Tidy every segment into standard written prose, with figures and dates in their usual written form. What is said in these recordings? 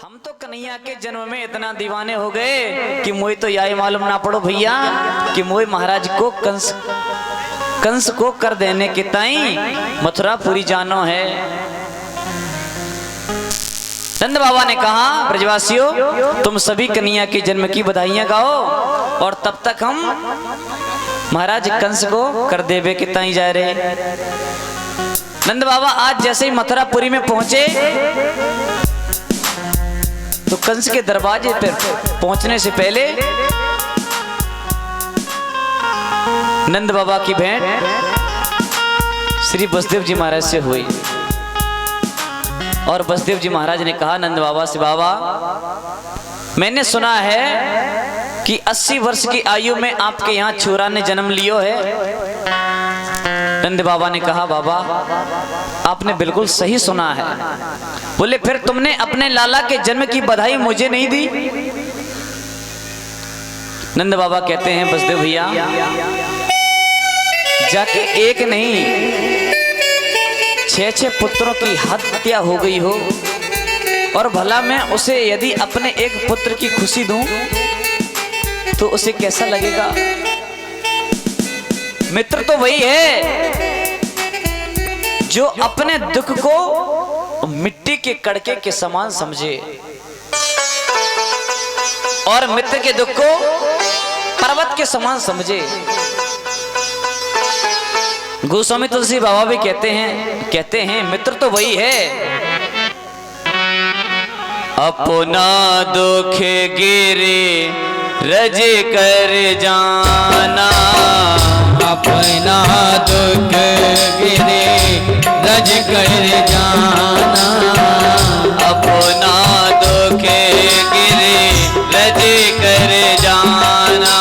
हम तो कन्हैया के जन्म में इतना दीवाने हो गए कि मुझे तो यही मालूम ना पड़ो भैया कि मुझे महाराज को कंस को कर देने के ताई मथुरा पूरी जानो है। नंद बाबा ने कहा, ब्रजवासियों तुम सभी कन्हैया के जन्म की बधाइयां गाओ और तब तक हम महाराज कंस को कर देवे के ताई जा रहे। नंद बाबा आज जैसे ही मथुरापुरी में पहुंचे तो कंस के दरवाजे पर पहुंचने से पहले नंद बाबा की भेंट श्री बसदेव जी महाराज से हुई और बसदेव जी महाराज ने कहा नंद बाबा से, बाबा मैंने सुना है कि 80 वर्ष की आयु में आपके यहाँ छोरा ने जन्म लियो है। नंद बाबा ने कहा, बाबा आपने बिल्कुल सही सुना है। बोले फिर तुमने अपने लाला के जन्म की बधाई मुझे नहीं दी? नंद बाबा कहते हैं, बसदेव भैया जाके एक नहीं 6 पुत्रों की हत्या हो गई हो और भला मैं उसे यदि अपने एक पुत्र की खुशी दूं तो उसे कैसा लगेगा? मित्र तो वही है जो अपने दुख को मिट्टी के कड़के के समान समझे और मित्र के दुख को पर्वत के समान समझे। गोस्वामी तुलसी बाबा भी कहते हैं मित्र तो वही है अपना दुख गिरे रज कर जाना, अपना दुख गिरे रज कर जाना, अपना दुख गिरे रज कर जाना,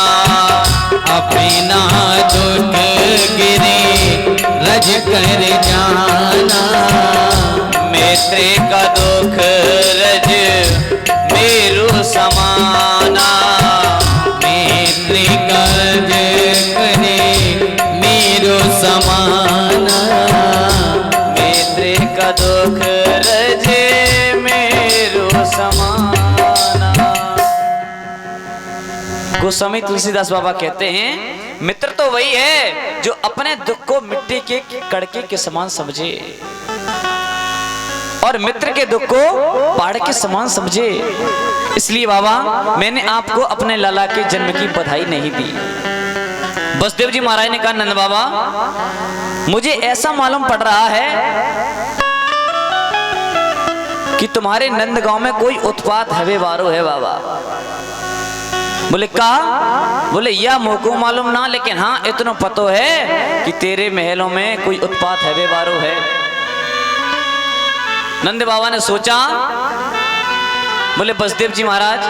अपना दुख गिरे रज कर जाना, मित्र का दुख रज मेरु समाना, मित्र का रज करे मेरो समाना, मित्र का दुख रज मेरु समाना। गोस्वामी तुलसीदास बाबा कहते हैं मित्र तो वही है जो अपने दुख को मिट्टी के कड़के के समान समझे और मित्र के दुख को पहाड़ के समान समझे। इसलिए बाबा मैंने आपको अपने लाला के जन्म की बधाई नहीं दी। बसदेव जी महाराज ने कहा, नंद बाबा मुझे ऐसा मालूम पड़ रहा है कि तुम्हारे नंदगांव में कोई उत्पात हवे वारो है बाबा। बोले कहा? बोले यह मोको मालूम ना, लेकिन हाँ इतना पतो है कि तेरे महलों में कोई उत्पात हवे वारो है। नंद बाबा ने सोचा, बोले बसदेव जी महाराज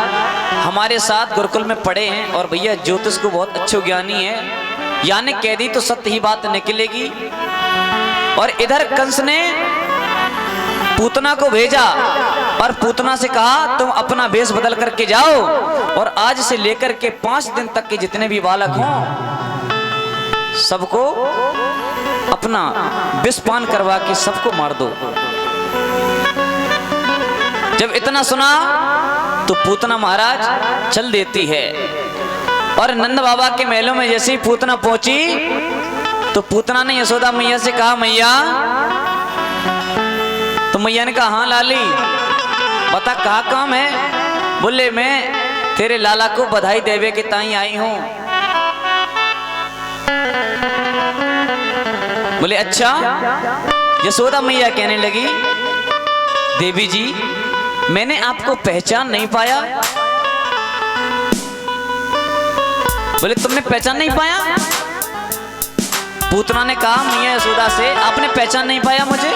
हमारे साथ गुरुकुल में पढ़े हैं और भैया ज्योतिष को बहुत अच्छे ज्ञानी है, यानी कह दी तो सत्य ही बात निकलेगी। और इधर कंस ने पूतना को भेजा और पूतना से कहा तुम अपना वेश बदल करके जाओ और आज से लेकर के 5 दिन तक के जितने भी बालक हों सबको अपना विष पान करवा के सबको मार दो। जब इतना सुना तो पूतना महाराज चल देती है और नंद बाबा के महलों में जैसे ही पूतना पहुंची तो पूतना ने यशोदा मैया से कहा, मैया। तो मैया ने कहा, हाँ लाली बता कहाँ काम है? बोले मैं तेरे लाला को बधाई देवे के ताई आई हूं। बोले अच्छा। यशोदा मैया कहने लगी, देवी जी मैंने आपको पहचान नहीं पाया। बोले तुमने पहचान नहीं पाया? पूतना ने कहा मैया यशोदा से, आपने पहचान नहीं पाया मुझे?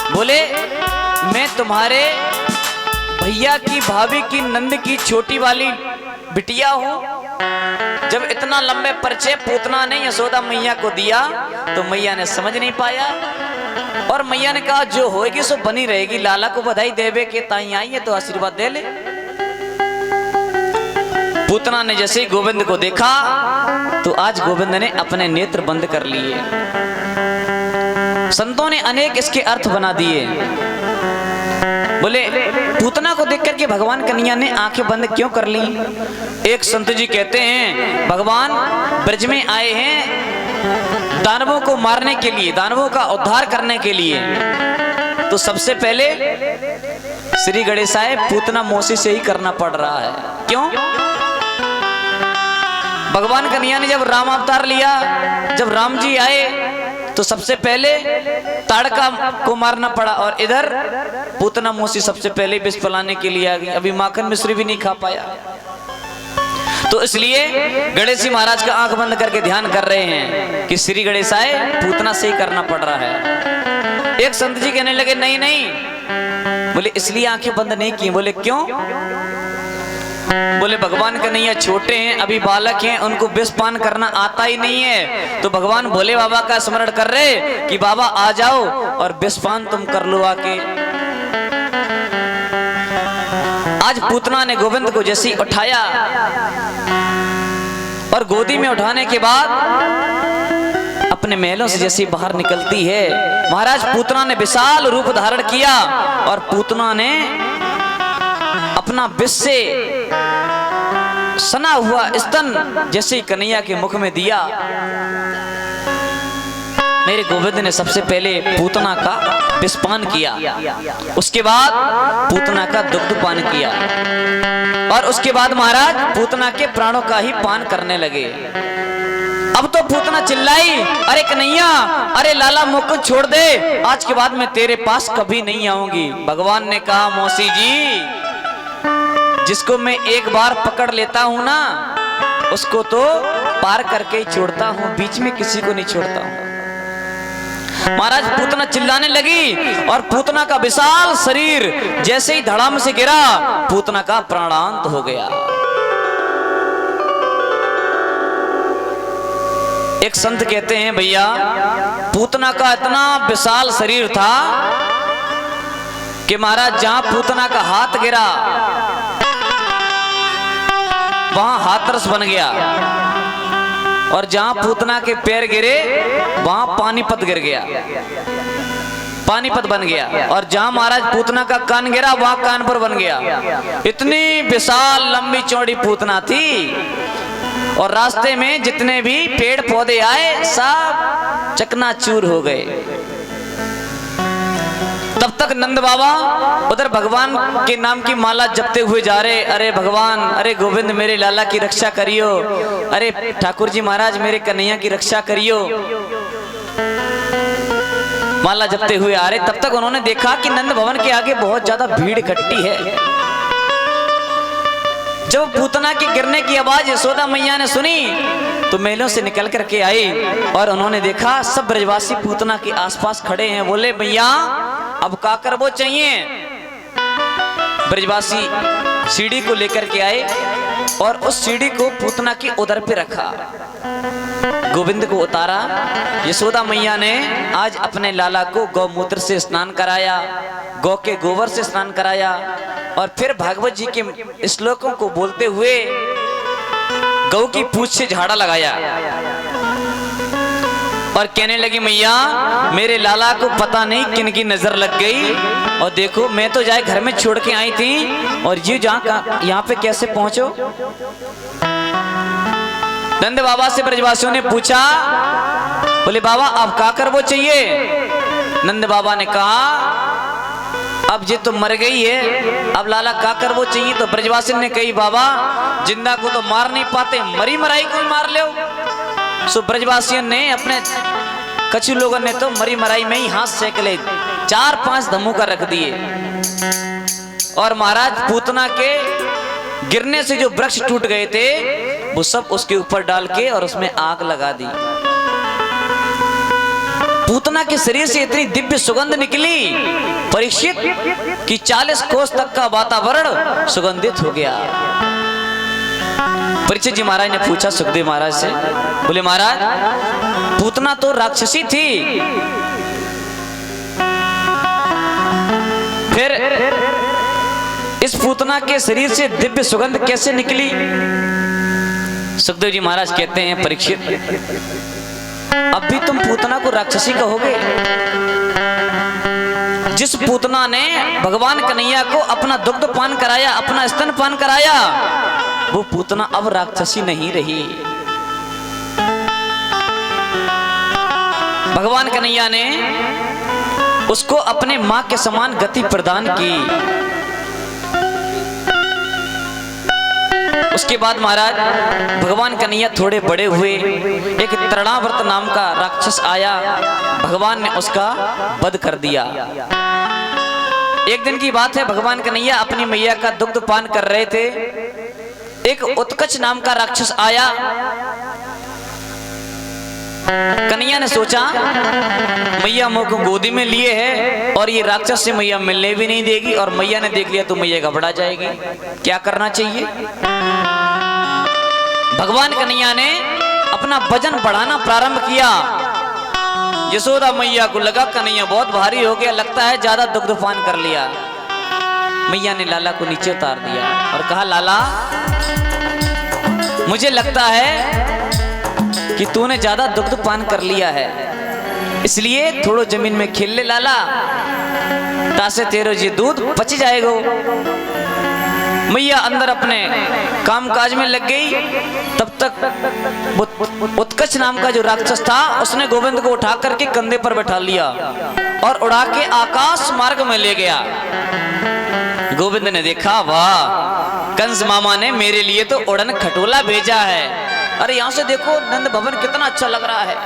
बोले मैं तुम्हारे भैया की भाभी की नंद की छोटी वाली बिटिया हूं। जब इतना लंबे परिचय पूतना ने यशोदा मैया को दिया तो मैया ने समझ नहीं पाया और मैया ने कहा जो होएगी सो बनी रहेगी, लाला को बधाई देवे के ताई आई है तो आशीर्वाद दे ले। पूतना ने जैसे ही गोविंद को देखा तो आज गोविंद ने अपने नेत्र बंद कर लिए। संतों ने अनेक इसके अर्थ बना दिए। बोले पूतना को देख करके भगवान कन्हैया ने आंखें बंद क्यों कर ली? एक संत जी कहते हैं भगवान ब्रज में आए हैं दानवों को मारने के लिए, दानवों का उद्धार करने के लिए। तो सबसे पहले श्री गणेशाय पूतना मौसी से ही करना पड़ रहा है। क्यों? भगवान कन्हैया ने जब राम अवतार लिया, जब राम जी आए तो सबसे पहले ताड़का को मारना पड़ा, और इधर पूतना मौसी सबसे पहले विष फैलाने के लिए आ गई। अभी माखन मिश्री भी नहीं खा पाया। तो इसलिए गणेश जी महाराज का आंख बंद करके ध्यान कर रहे हैं कि श्री गणेशाय पूतना से ही करना पड़ रहा है। एक संत जी कहने लगे नहीं नहीं, बोले इसलिए आंखें बंद नहीं की। बोले क्यों? बोले भगवान कन्हैया छोटे हैं, अभी बालक हैं, उनको विष पान करना आता ही नहीं है। तो भगवान भोले बाबा का स्मरण कर रहे कि बाबा आ जाओ और विष पान तुम कर लो आके। आज पूतना ने गोविंद को जैसे उठाया और गोदी में उठाने के बाद अपने महलों से जैसे बाहर निकलती है, महाराज पूतना ने विशाल रूप धारण किया और पूतना ने अपना विष से सना हुआ स्तन जैसे कन्हैया के मुख में दिया। मेरे गोविंद ने सबसे पहले पूतना का विष पान किया, उसके बाद पूतना का दुग्ध पान किया, और उसके बाद महाराज पूतना के प्राणों का ही पान करने लगे। अब तो पूतना चिल्लाई, अरे कन्हैया, अरे लाला मुझको छोड़ दे, आज के बाद मैं तेरे पास कभी नहीं आऊंगी। भगवान ने कहा मौसी जी, जिसको मैं एक बार पकड़ लेता हूं ना, उसको तो पार करके ही छोड़ता हूं, बीच में किसी को नहीं छोड़ता हूं। महाराज पूतना चिल्लाने लगी और पूतना का विशाल शरीर जैसे ही धड़ाम से गिरा, पूतना का प्राणांत हो गया। एक संत कहते हैं भैया पूतना का इतना विशाल शरीर था कि महाराज जहां पूतना का हाथ गिरा वहां हाथरस बन गया, और जहां पूतना के पैर गिरे वहां पानीपत गिर गया, पानीपत बन गया, और जहां महाराज पूतना का कान गिरा वहां कानपुर बन गया। इतनी विशाल लंबी चौड़ी पूतना थी, और रास्ते में जितने भी पेड़ पौधे आए सब चकनाचूर हो गए। तब तक नंद बाबा उधर भगवान के नाम की माला जपते हुए जा रहे, अरे भगवान, अरे गोविंद मेरे लाला की रक्षा करियो, अरे ठाकुर जी महाराज मेरे कन्हैया की रक्षा करियो, माला जपते हुए आ रहे। तब तक उन्होंने देखा कि नंद भवन के आगे बहुत ज्यादा भीड़ इकट्ठी है। जब पूतना के गिरने की आवाज यशोदा मैया ने सुनी तो महलों से निकल करके आई, और उन्होंने देखा सब ब्रजवासी पूतना के आसपास खड़े हैं। बोले भैया अब का कर वो चाहिए? ब्रजवासी सीढ़ी को लेकर के आए और उस सीढ़ी को पूतना के उदर पे रखा, गोविंद को उतारा। यशोदा मैया ने आज अपने लाला को गौमूत्र से स्नान कराया, गौ के गोबर से स्नान कराया, और फिर भागवत जी के श्लोकों को बोलते हुए गौ की पूंछ से झाड़ा लगाया और कहने लगी मैया मेरे लाला को पता नहीं किन की नजर लग गई, और देखो मैं तो जाए घर में छोड़ के आई थी, और ये जहाँ यहाँ पे कैसे पहुंचो? नंद बाबा से ब्रजवासियों ने पूछा, बोले बाबा अब का कर वो चाहिए? नंद बाबा ने कहा अब ये तो मर गई है, अब लाला का कर वो चाहिए? तो ब्रजवासी ने कही बाबा जिंदा को तो मार नहीं पाते, मरी मराई को मार लो। सो ब्रजवासियों ने अपने कछु लोगों ने तो मरी मराई में ही हाथ सेक ले, 4-5 धमुका रख दिए, और महाराज पूतना के गिरने से जो वृक्ष टूट गए थे वो सब उसके ऊपर डाल के और उसमें आग लगा दी। पूतना के शरीर से इतनी दिव्य सुगंध निकली परीक्षित कि 40 कोस तक का वातावरण सुगंधित हो गया। परीक्षित जी महाराज ने पूछा सुखदेव महाराज से, बोले महाराज पूतना तो राक्षसी थी, फिर इस पूतना के शरीर से दिव्य सुगंध कैसे निकली? सुखदेव जी महाराज कहते हैं परीक्षित अब भी तुम पूतना को राक्षसी कहोगे? जिस पूतना ने भगवान कन्हैया को अपना दुग्ध पान कराया, अपना स्तन पान कराया, वो पूतना अब राक्षसी नहीं रही। भगवान कन्हैया ने उसको अपने मां के समान गति प्रदान की। उसके बाद महाराज भगवान कन्हैया थोड़े बड़े हुए, एक तृणावर्त नाम का राक्षस आया, भगवान ने उसका वध कर दिया। एक दिन की बात है, भगवान कन्हैया अपनी मैया का दुग्ध पान कर रहे थे, एक उत्कच नाम का राक्षस आया। कन्हैया ने सोचा मैया मुंह को गोदी में लिए है और ये राक्षस से मैया मिलने भी नहीं देगी, और मैया ने देख लिया तो मैया घबरा जाएगी। क्या करना चाहिए? भगवान कन्हैया ने अपना वजन बढ़ाना प्रारंभ किया। यशोदा मैया को लगा कन्हैया बहुत भारी हो गया, लगता है ज्यादा दुग्ध पान कर लिया। मैया ने लाला को नीचे उतार दिया और कहा, लाला मुझे लगता है कि तूने ज्यादा दुग्ध पान कर लिया है, इसलिए थोड़ो जमीन में खेल ले लाला, तासे तेरो ये दूध पच जाएगा। मैया अंदर अपने कामकाज में लग गई। तब तक उत्कच नाम का जो राक्षस था उसने गोविंद को उठा करके कंधे पर बैठा लिया और उड़ा के आकाश मार्ग में ले गया। गोविंद ने देखा, वाह, कंस मामा ने मेरे लिए तो उड़न खटोला भेजा है। अरे यहाँ से देखो नंद भवन कितना अच्छा लग रहा है,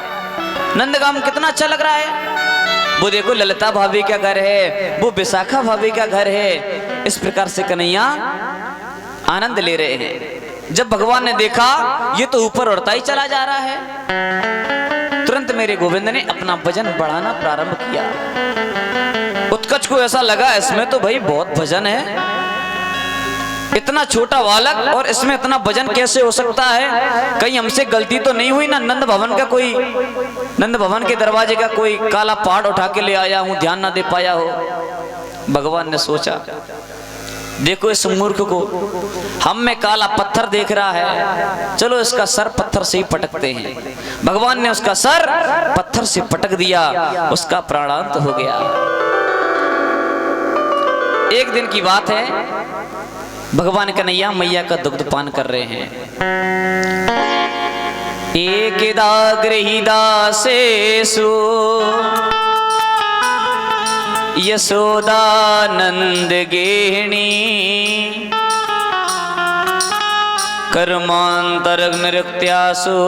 नंदगाम कितना अच्छा लग रहा है। वो देखो ललिता भाभी का घर है, वो विशाखा भाभी का घर है। इस प्रकार से कन्हैया आनंद ले रहे हैं। जब भगवान ने देखा ये तो ऊपर उड़ता ही चला जा रहा है, तुरंत मेरे गोविंद ने अपना वजन बढ़ाना प्रारंभ किया। उत्कच को ऐसा लगा इसमें तो भाई बहुत वजन है, इतना छोटा बालक और इसमें इतना वजन कैसे हो सकता है? कहीं हमसे गलती तो नहीं हुई ना? नंद भवन के दरवाजे का कोई काला पहाड़ उठा के ले आया हूं, ध्यान ना दे पाया हो। भगवान ने सोचा, देखो इस मूर्ख को हम में काला पत्थर देख रहा है, चलो इसका सर पत्थर से ही पटकते हैं। भगवान ने उसका सर पत्थर से पटक दिया, उसका प्राणांत हो गया। एक दिन की बात है, भगवान कन्हैया मैया का दुग्ध पान कर रहे हैं। एकदा गृहीदासेषु यशोदानंद गेहिणी कर्मांतर नृत्यासु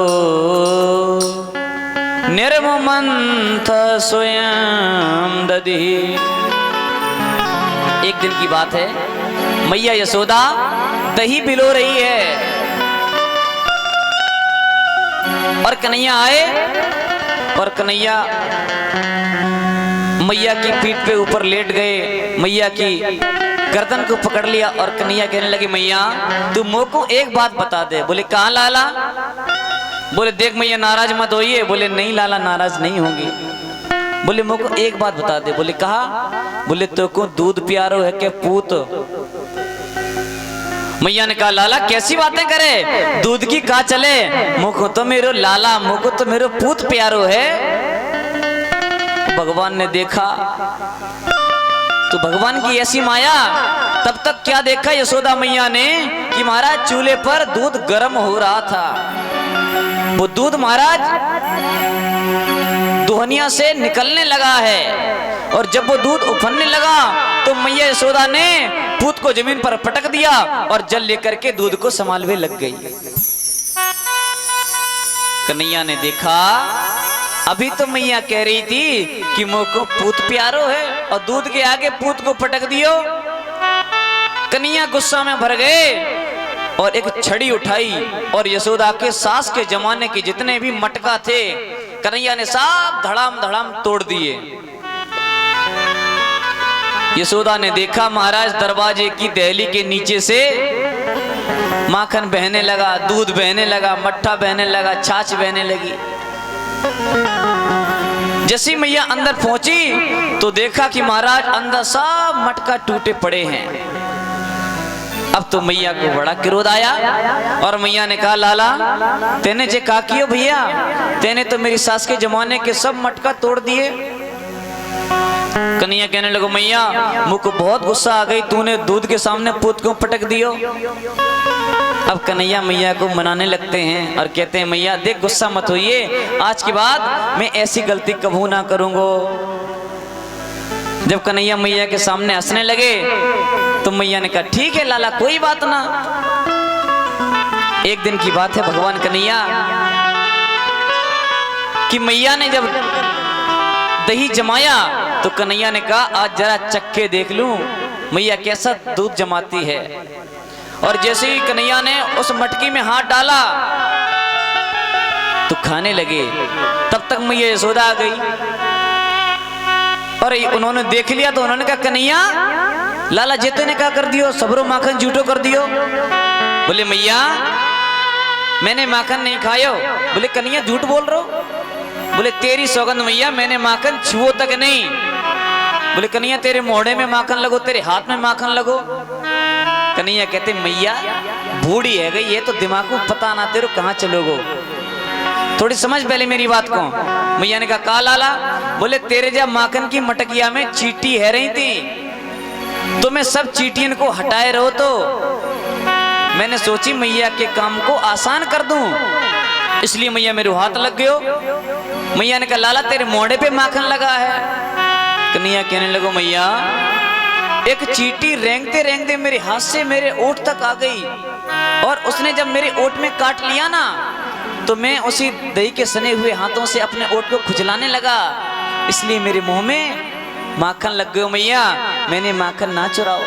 निर्ममंथ स्वयं दधि। एक दिन की बात है, मैया यशोदा दही पिलो रही है और कन्हैया आए और कन्हैया मैया की पीठ पे ऊपर लेट गए, मैया की गर्दन को पकड़ लिया और कन्हैया कहने लगे, मैया तू मुझ को एक बात बता दे। बोले कहाँ लाला? बोले देख मैया नाराज मत होइए। बोले नहीं लाला नाराज नहीं होंगी। बोले मुझ को एक बात बता दे। बोले कहा? बोले तो को दूध प्यारो है क्या पूत? मैया ने कहा लाला कैसी बातें करे, दूध की कहा चले, मुझको तो मेरो लाला, मुझको तो मेरो पूत प्यारो है। भगवान ने देखा तो भगवान की ऐसी माया। तब तक क्या देखा यशोदा मैया ने कि महाराज चूल्हे पर दूध गर्म हो रहा था। वो दूध महाराज दोहनिया से निकलने लगा है और जब वो दूध उफनने लगा तो मैया यशोदा ने पूत को जमीन पर पटक दिया और जल लेकर के दूध को संभालने लग गई। कन्हैया ने देखा अभी तो मैया कह रही थी कि मुझको पूत प्यारो है और दूध के आगे पूत को पटक दियो। कन्हैया गुस्सा में भर गए और एक छड़ी उठाई और यशोदा के सास के जमाने के जितने भी मटका थे कन्हैया ने सब धड़ाम धड़ाम तोड़ दिए। यशोदा ने देखा महाराज दरवाजे की दहली के नीचे से माखन बहने लगा, दूध बहने लगा, मट्ठा बहने लगा, छाछ बहने लगी। जैसी मैया अंदर पहुंची तो देखा कि महाराज अंदर सब मटका टूटे पड़े हैं। अब तो मैया को बड़ा क्रोध आया और मैया ने कहा लाला तेने जे का कियो भैया, तेने तो मेरी सास के जमाने के सब मटका तोड़ दिए। कन्हैया कहने लगो मैया मुझको बहुत गुस्सा आ गई, तूने दूध के सामने पूत क्यों पटक दियो। अब कन्हैया मैया को मनाने लगते हैं और कहते हैं मैया देख गुस्सा मत होइए, आज के बाद मैं ऐसी गलती कभी ना करूंगा। जब कन्हैया मैया के सामने हंसने लगे तो मैया ने कहा ठीक है लाला कोई बात ना। एक दिन की बात है भगवान कन्हैया कि मैया ने जब दही जमाया तो कन्हैया ने कहा आज जरा चक्के देख लूं मैया कैसा दूध जमाती है। और जैसे ही कन्हैया ने उस मटकी में हाथ डाला तो खाने लगे, तब तक मैया यशोदा आ गई और उन्होंने देख लिया तो उन्होंने कहा कन्हैया लाला जेते ने क्या कर दियो, सबरो माखन झूठो कर दियो। बोले मैया मैंने माखन नहीं खायो। बोले कन्हैया झूठ बोल रहे हो। बोले तेरी सौगंध मैया मैंने माखन छुओ तक नहीं। बोले कन्हैया तेरे मोहड़े में माखन लगो, तेरे हाथ में माखन लगो। कन्हैया कहते मैया बूढ़ी है गई ये तो दिमाग को पता ना तेरे कहाँ चलोगो, थोड़ी समझ पहले मेरी बात को। मैया ने कहा लाला। बोले तेरे जब माखन की मटकिया में चींटी है रही थी तो मैं सब चींटियन को हटाए रहो, तो मैंने सोची मैया के काम को आसान कर दूं, इसलिए मैया मेरे हाथ लग गयो। मैया ने कहा लाला तेरे मोड़े पे माखन लगा है। कन्हैया कहने लगो मैया एक चींटी रेंगते रेंगते मेरे हाथ से मेरे ओठ तक आ गई और उसने जब मेरे ओठ में काट लिया ना तो मैं उसी दही के सने हुए हाथों से अपने ओठ को खुजलाने लगा, इसलिए मेरे मुंह में माखन लग गयो। मैया मैंने माखन ना चुराओ।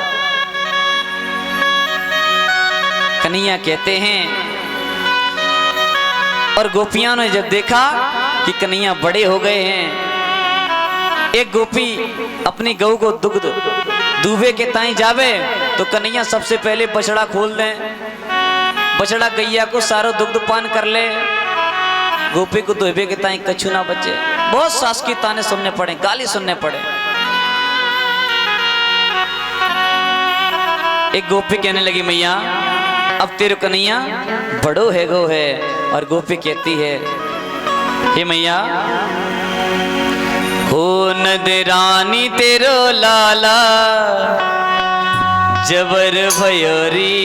कन्हैया कहते हैं और गोपियां ने जब देखा कि कन्हैया बड़े हो गए हैं, एक गोपी अपनी गऊ को दुग्ध दूबे के ताई जावे तो कन्हैया सबसे पहले बछड़ा खोल दें, बछड़ा गैया को सारो दुग्ध पान कर ले, गोपी को दूबे के ताई कछु ना बचे। बहुत सास की ताने सुनने पड़े, गाली सुनने पड़े। एक गोपी कहने लगी मैया अब तेरे कन्हैया बड़ो है गो है। और गोपी कहती है हे मैया हो नदरानी तेरो लाला जबर भयोरी